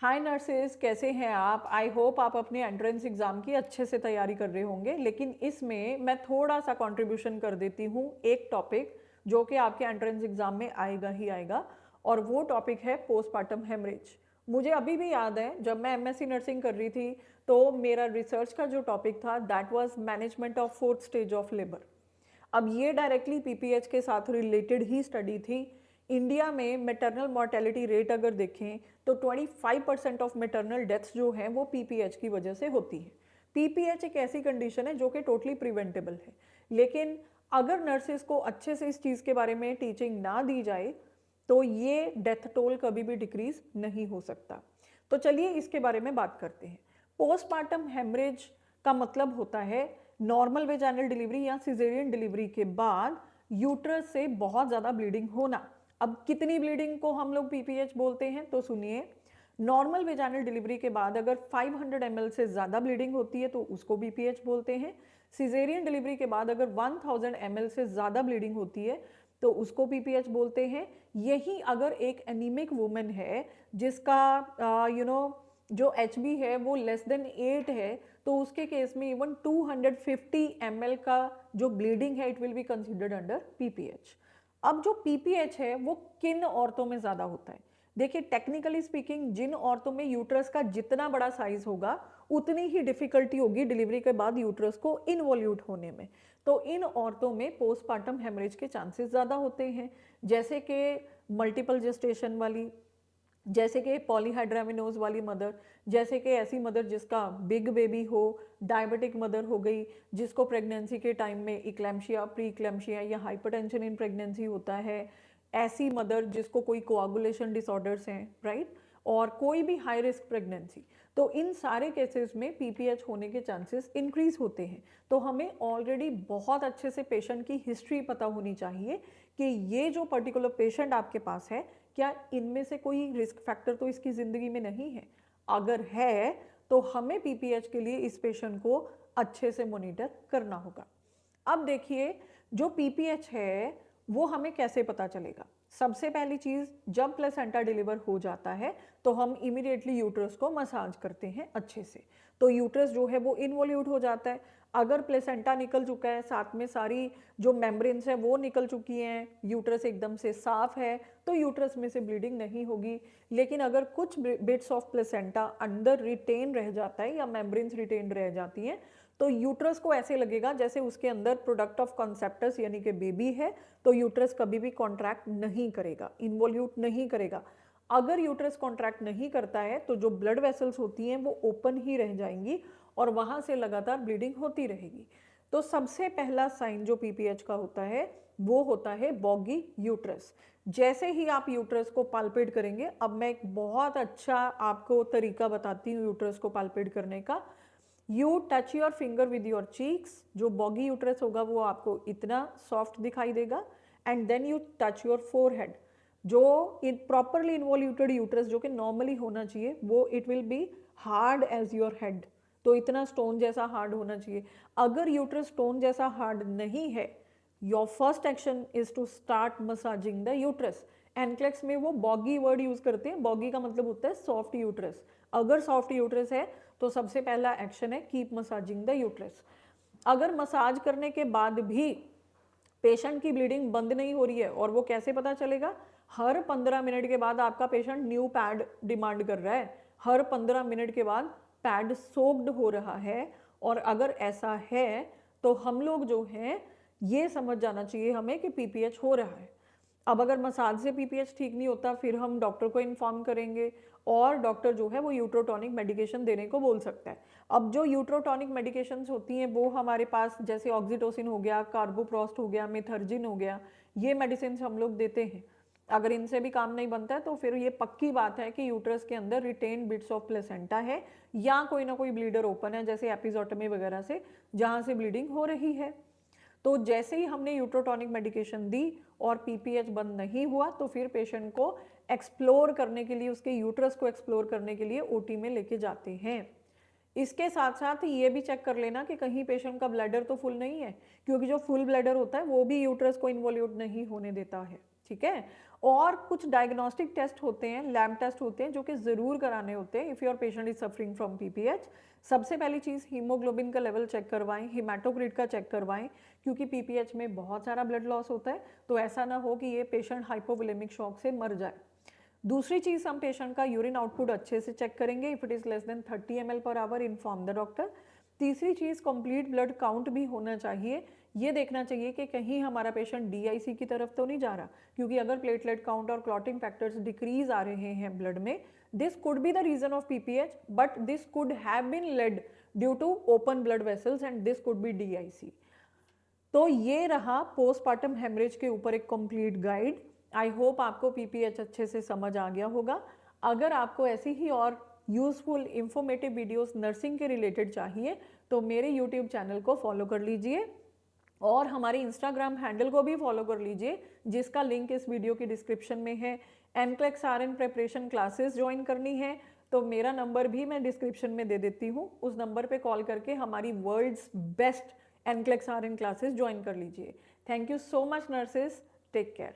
हाय nurses, कैसे हैं आप? आई होप आप अपने एंट्रेंस एग्ज़ाम की अच्छे से तैयारी कर रहे होंगे। लेकिन इसमें मैं थोड़ा सा कंट्रीब्यूशन कर देती हूँ, एक टॉपिक जो कि आपके एंट्रेंस एग्ज़ाम में आएगा ही आएगा, और वो टॉपिक है पोस्टपार्टम हेमरेज। मुझे अभी भी याद है जब मैं एमएससी नर्सिंग कर रही थी, तो मेरा रिसर्च का जो टॉपिक था that was management of fourth stage of labour. अब ये डायरेक्टली पीपीएच के साथ रिलेटेड ही स्टडी थी। इंडिया में मैटरनल मॉर्टेलिटी रेट अगर देखें तो 25% ऑफ मैटरनल डेथ्स जो हैं वो पीपीएच की वजह से होती है। पीपीएच एक ऐसी कंडीशन है जो कि टोटली प्रिवेंटेबल है, लेकिन अगर नर्सेज को अच्छे से इस चीज़ के बारे में टीचिंग ना दी जाए तो ये डेथ टोल कभी भी डिक्रीज नहीं हो सकता। तो चलिए इसके बारे में बात करते हैं। पोस्टमार्टम हेमरेज का मतलब होता है नॉर्मल वेजाइनल डिलीवरी या सिजेरियन डिलीवरी के बाद यूट्रस से बहुत ज़्यादा ब्लीडिंग होना। अब कितनी ब्लीडिंग को हम लोग पीपीएच बोलते हैं, तो सुनिए। नॉर्मल वेजाइनल डिलीवरी के बाद अगर 500 ml से ज़्यादा ब्लीडिंग होती है तो उसको पीपीएच बोलते हैं। सिजेरियन डिलीवरी के बाद अगर 1000 ml से ज़्यादा ब्लीडिंग होती है तो उसको पीपीएच बोलते हैं। यही अगर एक एनीमिक वुमेन है जिसका जो एचबी है वो लेस देन 8 है, तो उसके केस में इवन 250 ml का जो ब्लीडिंग है it will be considered under PPH. अब जो पीपीएच है वो किन औरतों में ज़्यादा होता है? देखिए, टेक्निकली स्पीकिंग जिन औरतों में यूट्रस का जितना बड़ा साइज होगा उतनी ही डिफिकल्टी होगी डिलीवरी के बाद यूट्रस को इनवॉल्यूट होने में। तो इन औरतों में पोस्टपार्टम हेमरेज के चांसेस ज़्यादा होते हैं, जैसे कि मल्टीपल जेस्टेशन वाली, जैसे कि पॉलीहाइड्रामिनोज वाली मदर, जैसे कि ऐसी मदर जिसका बिग बेबी हो, डायबिटिक मदर हो गई जिसको प्रेगनेंसी के टाइम में इक्लेम्शिया, प्री इक्लेम्शिया या हाइपरटेंशन इन प्रेगनेंसी होता है, ऐसी मदर जिसको कोई कोआगुलेशन डिसऑर्डर्स हैं, राइट, और कोई भी हाई रिस्क प्रेगनेंसी। तो इन सारे केसेस में पीपीएच होने के चांसेस इंक्रीज होते हैं। तो हमें ऑलरेडी बहुत अच्छे से पेशेंट की हिस्ट्री पता होनी चाहिए कि ये जो पर्टिकुलर पेशेंट आपके पास है, क्या इनमें से कोई रिस्क फैक्टर तो इसकी ज़िंदगी में नहीं है। अगर है तो हमें पीपीएच के लिए इस पेशेंट को अच्छे से मॉनिटर करना होगा। अब देखिए, जो पीपीएच है वो हमें कैसे पता चलेगा? सबसे पहली चीज़, जब प्लेसेंटा डिलीवर हो जाता है तो हम इमीडिएटली यूट्रस को मसाज करते हैं अच्छे से, तो यूट्रस जो है वो इन्वॉल्यूट हो जाता है। अगर प्लेसेंटा निकल चुका है, साथ में सारी जो मेम्ब्रेन्स हैं वो निकल चुकी हैं, यूट्रस एकदम से साफ है, तो यूट्रस में से ब्लीडिंग नहीं होगी। लेकिन अगर कुछ बिट्स ऑफ प्लेसेंटा अंदर रिटेन रह जाता है या मेम्ब्रेन्स रिटेन रह जाती हैं, तो यूट्रस को ऐसे लगेगा जैसे उसके अंदर प्रोडक्ट ऑफ कॉन्सेप्टस यानी कि बेबी है, तो यूट्रस कभी भी कॉन्ट्रैक्ट नहीं करेगा, इन्वॉल्यूट नहीं करेगा। अगर यूट्रस कॉन्ट्रैक्ट नहीं करता है तो जो ब्लड वेसल्स होती हैं वो ओपन ही रह जाएंगी और वहाँ से लगातार ब्लीडिंग होती रहेगी। तो सबसे पहला साइन जो पीपीएच का होता है वो होता है बॉगी यूट्रस। जैसे ही आप यूट्रस को पाल्पेट करेंगे, अब मैं एक बहुत अच्छा आपको तरीका बताती हूँ यूट्रस को पाल्पेट करने का। You touch your finger with your cheeks, जो बॉगी यूट्रस होगा वो आपको इतना सॉफ्ट दिखाई देगा, and then you touch your forehead. जो प्रॉपरली इन्वॉल्यूटेड यूट्रस जो कि नॉर्मली होना चाहिए वो it will be hard as your head, तो इतना स्टोन जैसा हार्ड होना चाहिए। अगर यूट्रस स्टोन जैसा हार्ड नहीं है, your first action is to start massaging the uterus. NCLEX में वो बॉगी वर्ड यूज करते हैं, बॉगी का मतलब होता है सॉफ्ट यूट्रस। अगर सॉफ्ट यूट्रस है तो सबसे पहला एक्शन है कीप मसाजिंग द यूट्रस। अगर मसाज करने के बाद भी पेशेंट की ब्लीडिंग बंद नहीं हो रही है, और वो कैसे पता चलेगा? हर 15 मिनट के बाद आपका पेशेंट न्यू पैड डिमांड कर रहा है, हर 15 मिनट के बाद पैड सोक्ड हो रहा है, और अगर ऐसा है तो हम लोग जो हैं ये समझ जाना चाहिए हमें कि पीपीएच हो रहा है। अब अगर मसाज से पीपीएच ठीक नहीं होता फिर हम डॉक्टर को इन्फॉर्म करेंगे, और डॉक्टर जो है वो यूट्रोटॉनिक मेडिकेशन देने को बोल सकता है। अब जो यूट्रोटॉनिक मेडिकेशंस होती हैं वो हमारे पास जैसे ऑक्सीटोसिन हो गया, कार्बोप्रोस्ट हो गया, मेथर्जिन हो गया, ये मेडिसिन हम लोग देते हैं। अगर इनसे भी काम नहीं बनता है तो फिर ये पक्की बात है कि यूट्रस के अंदर रिटेन बिट्स ऑफ प्लेसेंटा है या कोई ना कोई ब्लीडर ओपन है, जैसे एपिजोटमी वगैरह से जहाँ से ब्लीडिंग हो रही है। तो जैसे ही हमने यूट्रोटॉनिक मेडिकेशन दी और पीपीएच बंद नहीं हुआ तो फिर पेशेंट को एक्सप्लोर करने के लिए, उसके यूट्रस को एक्सप्लोर करने के लिए ओटी में लेके जाते हैं। इसके साथ साथ ये भी चेक कर लेना कि कहीं पेशेंट का ब्लैडर तो फुल नहीं है, क्योंकि जो फुल ब्लैडर होता है वो भी यूट्रस को इन्वॉल्यूट नहीं होने देता है। ठीक है। और कुछ डायग्नोस्टिक टेस्ट होते हैं, लैब टेस्ट होते हैं जो कि ज़रूर कराने होते हैं if your patient is suffering from PPH. सबसे पहली चीज़ हीमोग्लोबिन का लेवल चेक करवाएं, हिमेटोक्रिट का चेक करवाएं, क्योंकि पीपीएच में बहुत सारा ब्लड लॉस होता है, तो ऐसा ना हो कि ये पेशेंट हाइपोवोलेमिक शॉक से मर जाए। दूसरी चीज़, हम पेशेंट का यूरिन आउटपुट अच्छे से चेक करेंगे, if it is less than 30 ml/h inform the doctor. तीसरी चीज़, कंप्लीट ब्लड काउंट भी होना चाहिए, ये देखना चाहिए कि कहीं हमारा पेशेंट डीआईसी की तरफ तो नहीं जा रहा, क्योंकि अगर प्लेटलेट काउंट और क्लॉटिंग फैक्टर्स डिक्रीज आ रहे हैं ब्लड में, this could be the reason of PPH, but this could have been led due to open blood vessels and this could be DIC. तो ये रहा पोस्टपार्टम हेमरेज के ऊपर एक कंप्लीट गाइड। आई होप आपको पीपीएच अच्छे से समझ आ गया होगा। अगर आपको ऐसी ही और यूजफुल इंफॉर्मेटिव वीडियोस नर्सिंग के रिलेटेड चाहिए तो मेरे यूट्यूब चैनल को फॉलो कर लीजिए और हमारे इंस्टाग्राम हैंडल को भी फॉलो कर लीजिए, जिसका लिंक इस वीडियो की डिस्क्रिप्शन में है। NCLEX RN preparation classes join करनी है तो मेरा नंबर भी मैं डिस्क्रिप्शन में दे देती हूँ, उस नंबर पे कॉल करके हमारी world's best NCLEX RN classes join कर लीजिए। Thank you so much nurses, take care.